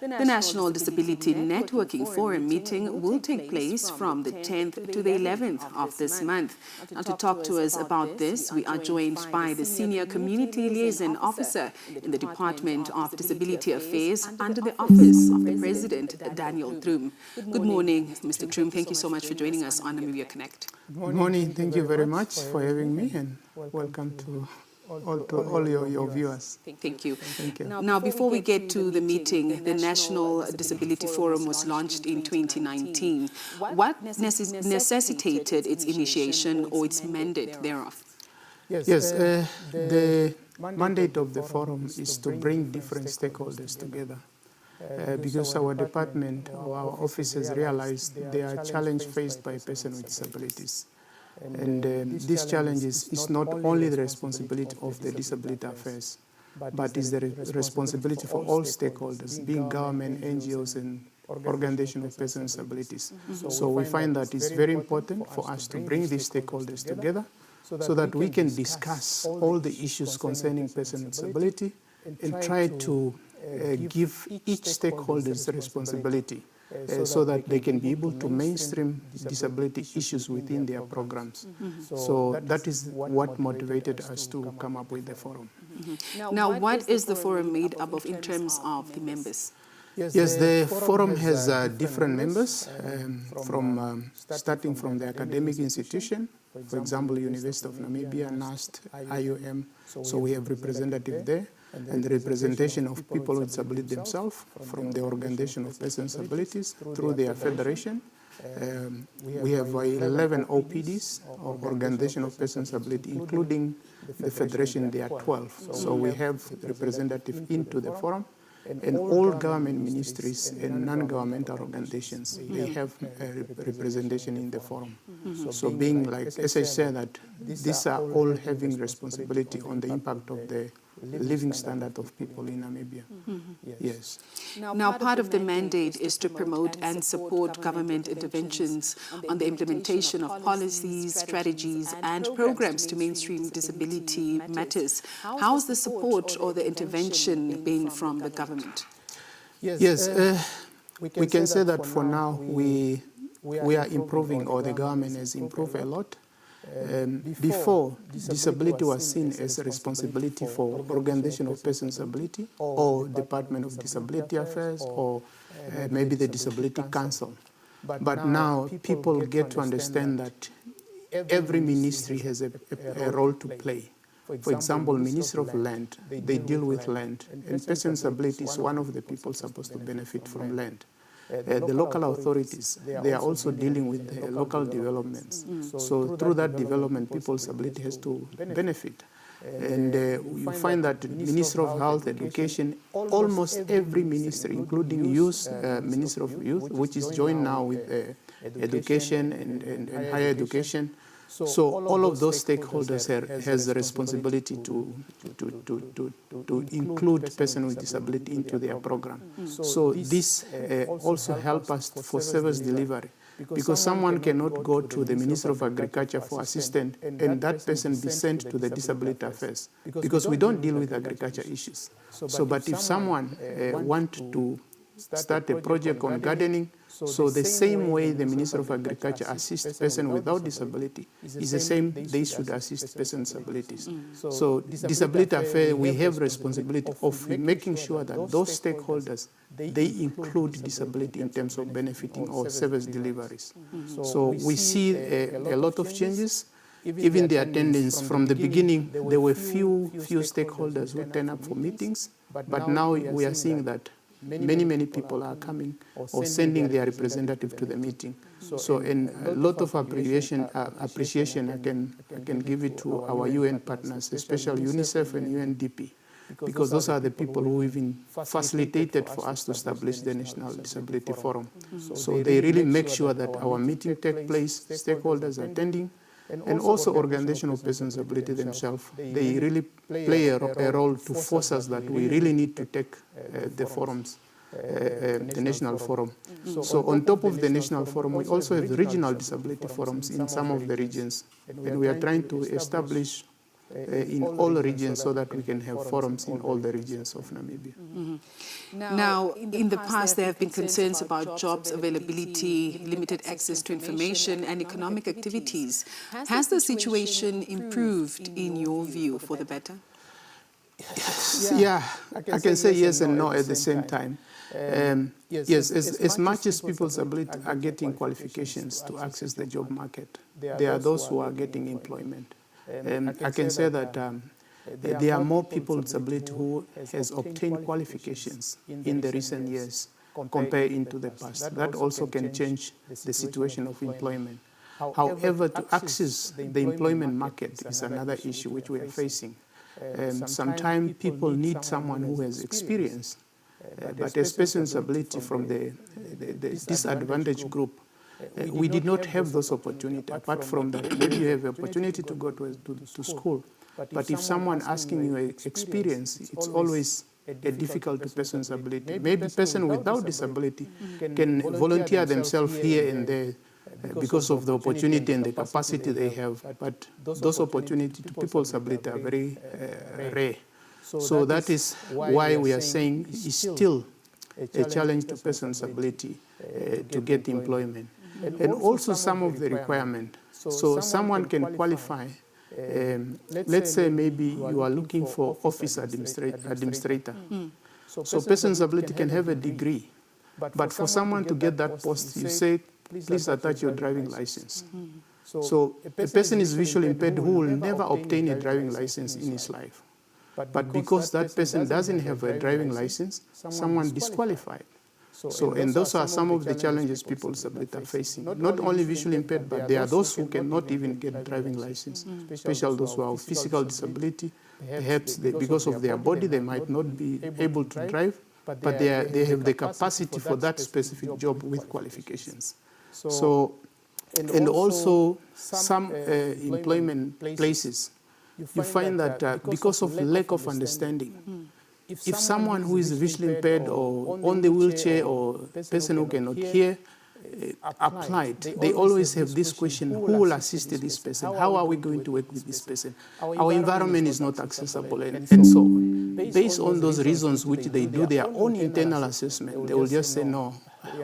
The National Disability Networking Forum meeting will take place from the 10th to the 11th of this month. Now, to talk to us about this, we are joined by the Senior Community Liaison Officer in the Department of Disability Affairs under the Office of the President, Daniel Trum. Good morning, Mr. Trum. Thank you so much for joining us on NAMIBIA Connect. Good morning. Thank you very much for having me, and welcome to all your viewers. Thank you. Thank you. Now, before we get to the meeting, the National Disability Forum was launched in 2019. What necessitated its initiation or its mandate thereof? Yes, the mandate of the forum is to bring different stakeholders together. Because our department, our officers realized there are challenges faced by persons with disabilities. And these challenges is not only the responsibility of the disability affairs, but is the responsibility for all stakeholders, being government, NGOs, and organizations of persons with disabilities. So we find that it's very important for us to bring these stakeholders together so that we can discuss all the issues concerning persons with disability and try to give each stakeholder the responsibility so that they can be able to mainstream disability issues within their programs. So that is what motivated us to come up with the forum. Now, what is the forum made up of in terms of the members? Yes, the forum has different members, starting from the academic institution, for example, University of Namibia, NAST, IOM, so we have representative there, and the representation of people with disability themselves from the Organization of Persons with Disabilities through their federation. We have 11 OPDs, or Organization of Persons with Disability, including the federation, there are 12. So we have representatives into the forum. And all government ministries and non-governmental organizations, they have representation in the forum. So being like, as I said, that these are all having responsibility on the impact of the living standard of people in Namibia. Yes. Now, part of the mandate is to promote and support government interventions on the implementation of policies, strategies, and programs to mainstream disability matters. How's the support or the intervention been from the government? Yes, we can say that for now we are improving, or the government has improved a lot. Before, disability was seen as a responsibility for Organization of Persons with Disability or Department of Disability Affairs or maybe the Disability Council. But now people get to understand that every ministry has a role to play. For example, Minister of Land, they deal with land, and persons with disability is one of the people supposed to benefit from land. The local authorities, they are also dealing with the local developments. So through that development, people's ability has to benefit. And you find that Minister of Health, Education, almost every ministry, including Youth, Minister of Youth, which is joined now with Education and Higher Education. So all of those stakeholders has the responsibility to include persons with disability into their program. So this also helps us for service delivery, because someone cannot go to the Minister of Agriculture for assistance and that person be sent to the Disability Affairs, because we don't deal with agriculture issues. So but if someone wants to start a project on gardening, so the same way the Minister of Agriculture assists persons without disability is the same they should assist persons with disabilities. So disability affairs, we have responsibility of making sure that those stakeholders, they include disability in terms of benefiting our service deliveries. So we see a lot of changes. Even the attendance from the beginning, there were few stakeholders who turn up for meetings, but now we are seeing that many people are coming or sending their representative to the meeting. So, and a lot of appreciation I can give it to our UN partners, especially UNICEF and UNDP, because those are the people who even facilitated for us to establish the National Disability Forum. So they really make sure that our meeting takes place, stakeholders are attending, and also Organization of Persons with Disability themselves. They really play a role to force us that we really need to take the forums, the National Forum. So on top of the National Forum, we also have the regional disability forums in some of the regions. And we are trying to establish in all regions so that we can have forums in all the regions of Namibia. Now, in the past, there have been concerns about jobs availability, limited access to information, and economic activities. Has the situation improved, in your view, for the better? Yeah, I can say yes and no at the same time. Yes, as much as people's ability are getting qualifications to access the job market, there are those who are getting employment. I can say that there are more people with disability who has obtained qualifications in the recent years compared into the past. That also can change the situation of employment. However, to access the employment market is another issue which we are facing. Sometimes people need someone who has experience, but as persons with disability from the disadvantaged group, we did not have those opportunities. Apart from that, maybe you have the opportunity to go to school, but if someone asking you experience, it's always difficult to persons with disability. Maybe a person without disability can volunteer themselves here and there because of the opportunity and the capacity they have, but those opportunities to people with disability are very rare. So that is why we are saying it's still a challenge to persons with disability to get employment. And also some of the requirements. So someone can qualify, let's say maybe you are looking for office administrator. So persons with disability can have a degree, but for someone to get that post, you say, please attach your driving license. So a person is visually impaired who will never obtain a driving license in his life. But because that person doesn't have a driving license, someone disqualified. So, and those are some of the challenges people with disability are facing. Not only visually impaired, but there are those who cannot even get a driving license, especially those who have physical disability. Perhaps because of their body, they might not be able to drive, but they have the capacity for that specific job with qualifications. So, and also some employment places, you find that because of lack of understanding, if someone who is visually impaired or on the wheelchair or person who cannot hear applied, they always have this question, who will assist this person? How are we going to work with this person? Our environment is not accessible and so on. Based on those reasons which they do their own internal assessment, they will just say, no,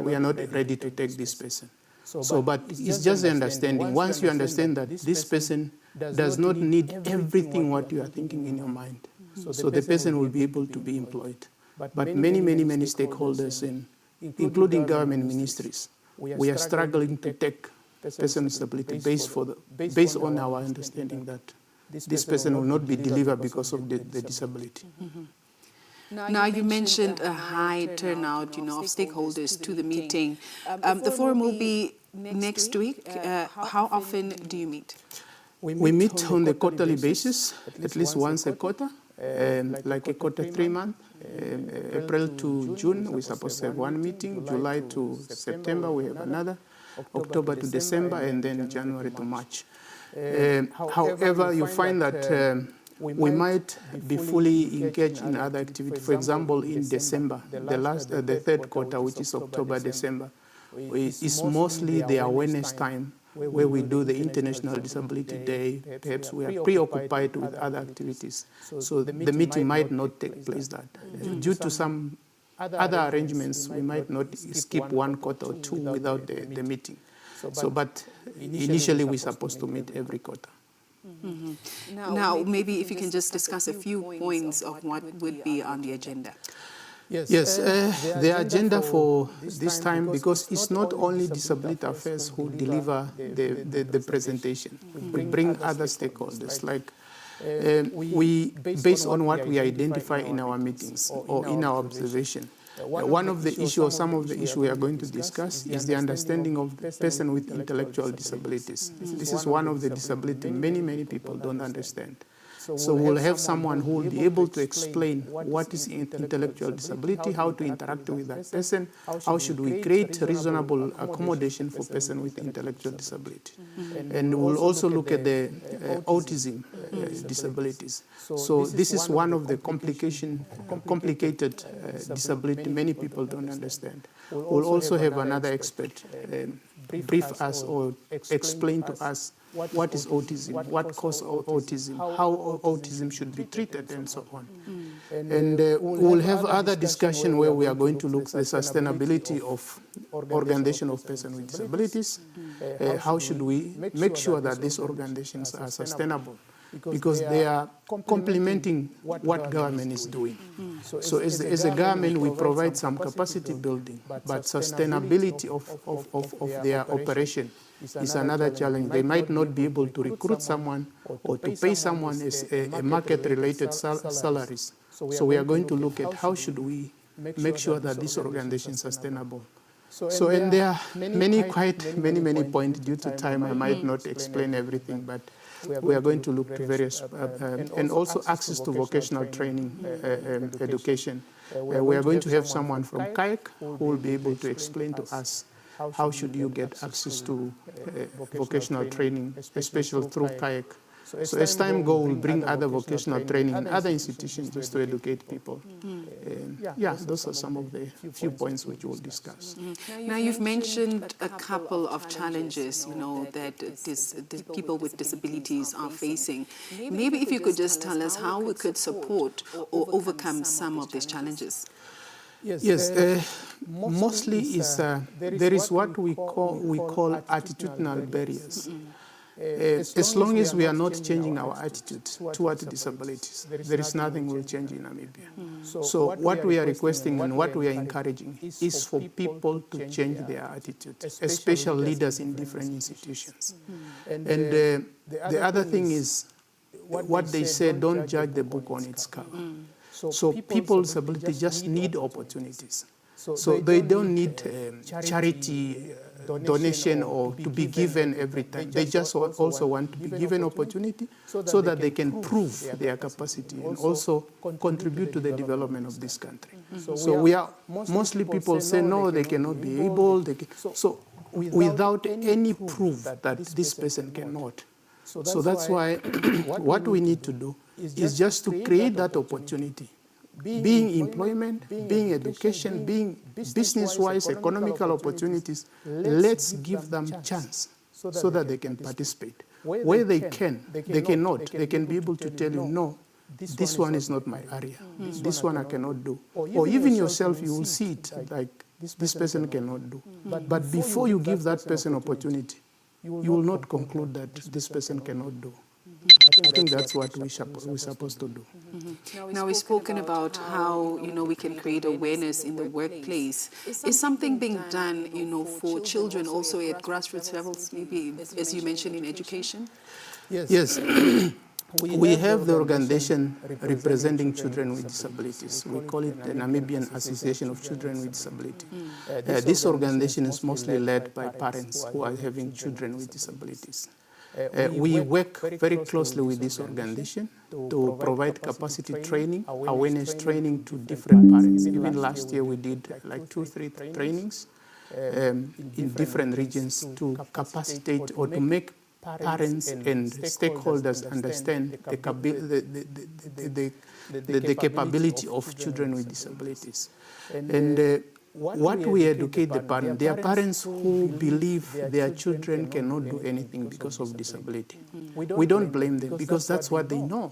we are not ready to take this person. So, but it's just the understanding. Once you understand that this person does not need everything what you are thinking in your mind, so the person will be able to be employed. But many stakeholders, including government ministries, we are struggling to take persons with disability based on our understanding that this person will not be delivered because of the disability. Now, you mentioned a high turnout, of stakeholders to the meeting. The forum will be next week. How often do you meet? We meet on a quarterly basis, at least once a quarter, like a quarter 3 month. April to June, we're supposed to have one meeting. July to September, we have another. October to December, and then January to March. However, you find that we might be fully engaged in other activities. For example, in December, the third quarter, which is October, December, is mostly the awareness time where we do the International Disability Day. Perhaps we are preoccupied with other activities. So the meeting might not take place that. Due to some other arrangements, we might not skip one quarter or two without the meeting. So, but initially we're supposed to meet every quarter. Now, maybe if you can just discuss a few points of what would be on the agenda. Yes, the agenda for this time, because it's not only Disability Affairs who deliver the presentation. We bring other stakeholders, like based on what we identify in our meetings or in our observation. One of the issues, or some of the issues we are going to discuss, is the understanding of the person with intellectual disabilities. This is one of the disabilities many people don't understand. So we'll have someone who will be able to explain what is intellectual disability, how to interact with that person, how should we create reasonable accommodation for person with intellectual disability. And we'll also look at the autism disabilities. So this is one of the complicated disability many people don't understand. We'll also have another expert brief us or explain to us what is autism, what causes autism, how autism should be treated, and so on. And we'll have other discussion where we are going to look at the sustainability of organization of persons with disabilities. How should we make sure that these organizations are sustainable? Because they are complementing what government is doing. So as a government, we provide some capacity building, but sustainability of their operation is another challenge. They might not be able to recruit someone or to pay someone as a market-related salaries. So we are going to look at how should we make sure that this organization is sustainable. So, and there are many points. Due to time, I might not explain everything, but we are going to look to various, and also access to vocational training, education. We are going to have someone from kayak who will be able to explain to us how should you get access to vocational training, especially through kayak. So as time goes, we'll bring other vocational training in other institutions just to educate people. Yeah, those are some of the few points which we'll discuss. Now, you've mentioned a couple of challenges, that the people with disabilities are facing. Maybe if you could just tell us how we could support or overcome some of these challenges. Yes, mostly there is what we call attitudinal barriers. As long as we are not changing our attitude toward disabilities, there is nothing will change in Namibia. So what we are requesting and what we are encouraging is for people to change their attitude, especially leaders in different institutions. And the other thing is what they say, don't judge the book on its cover. So people with disabilities just need opportunities. So they don't need charity donation or to be given every time. They just also want to be given opportunity so that they can prove their capacity and also contribute to the development of this country. So we are, mostly people say, no, they cannot be able. So without any proof that this person cannot. So that's why what we need to do is just to create that opportunity. Being employment, being education, being business-wise, economical opportunities, let's give them chance so that they can participate. Where they can, they cannot. They can be able to tell you, no, this one is not my area. This one I cannot do. Or even yourself, you will see it, like this person cannot do. But before you give that person opportunity, you will not conclude that this person cannot do. I think that's what we're supposed to do. Now, we've spoken about how, we can create awareness in the workplace. Is something being done, for children also at grassroots levels, maybe, as you mentioned, in education? Yes. We have the organization representing children with disabilities. We call it the Namibian Association of Children with Disability. This organization is mostly led by parents who are having children with disabilities. We work very closely with this organization to provide capacity training, awareness training to different parents. Even last year we did like 2-3 trainings in different regions to capacitate or to make parents and stakeholders understand the capability of children with disabilities. And what we educate the parents, there are parents who believe their children cannot do anything because of disability. We don't blame them because that's what they know.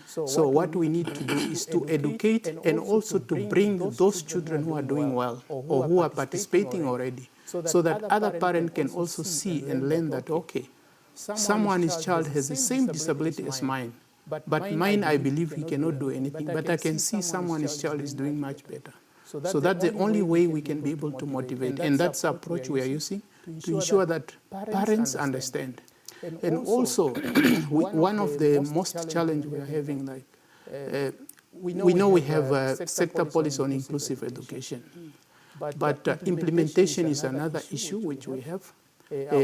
So what we need to do is to educate and also to bring those children who are doing well or who are participating already so that other parents can also see and learn that, okay, someone's child has the same disability as mine, but mine, I believe he cannot do anything, but I can see someone's child is doing much better. So that's the only way we can be able to motivate, and that's the approach we are using to ensure that parents understand. And also, one of the most challenges we are having, like, we know we have a sector policy on inclusive education, but implementation is another issue which we have.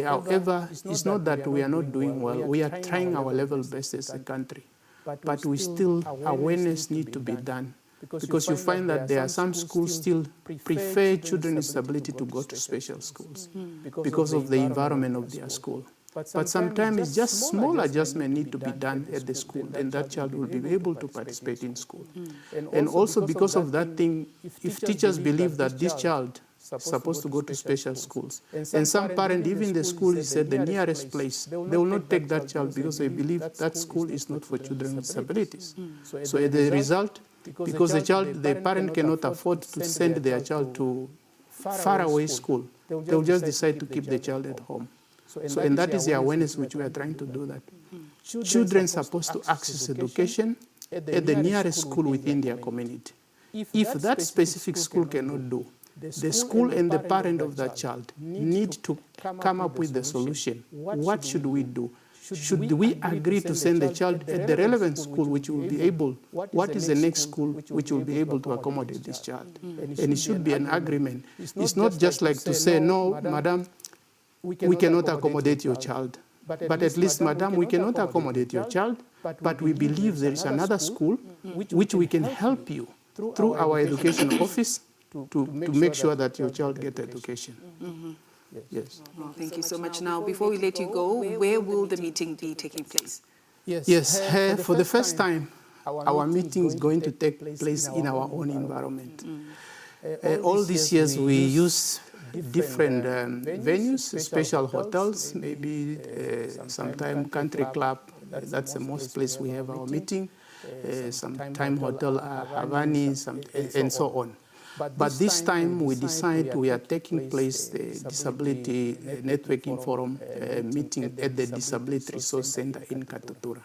However, it's not that we are not doing well. We are trying our level best as a country, but we still, awareness need to be done. Because you find that there are some schools still prefer children with disability to go to special schools because of the environment of their school. But sometimes it's just small adjustment need to be done at the school, and that child will be able to participate in school. And also because of that thing, if teachers believe that this child supposed to go to special schools. And some parents, even the school is at the nearest place, they will not take that child because they believe that school is not for children with disabilities. So as a result, because the parent cannot afford to send their child to far away school, they will just decide to keep the child at home. And that is the awareness which we are trying to do, that children are supposed to access education at the nearest school within their community. If that specific school cannot do, the school and the parent of that child need to come up with the solution. What should we do? Should we agree to send the child at the relevant school which will be able, what is the next school which will be able to accommodate this child? And it should be an agreement. It's not just like to say, no, madam, we cannot accommodate your child. But at least, madam, we cannot accommodate your child, but we believe there is another school which we can help you through our education office to make sure that your child gets education. Yes. Well, thank you so much. Now, before we let you go, where will the meeting be taking place? Yes, for the first time, our meeting is going to take place in our own environment. All these years, we use different venues, special hotels, maybe sometime country club. That's the most place we have our meeting. Sometime hotel Havani, and so on. But this time we decide we are taking place the Disability Networking Forum meeting at the Disability Resource Center in Katutura.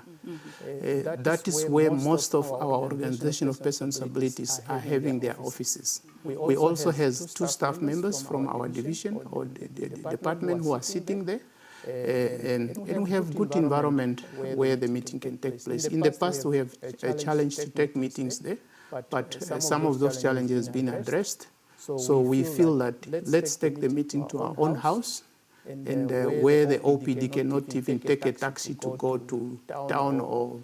That is where most of our organization of persons with disabilities are having their offices. We also have 2 staff members from our division or the department who are sitting there. And we have good environment where the meeting can take place. In the past, we have a challenge to take meetings there, but some of those challenges have been addressed. So we feel that let's take the meeting to our own house, and where the OPD cannot even take a taxi to go to town or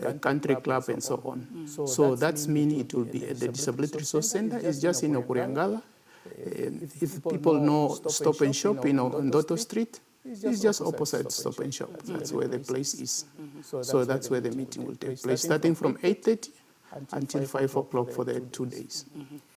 a country club and so on. So that's mean it will be at the Disability Resource Center. It's just in Okuriangala. If people know Stop and Shop on Ndoto Street, it's just opposite Stop and Shop. That's where the place is. So that's where the meeting will take place, starting from 8:30 until 5 o'clock for the 2 days.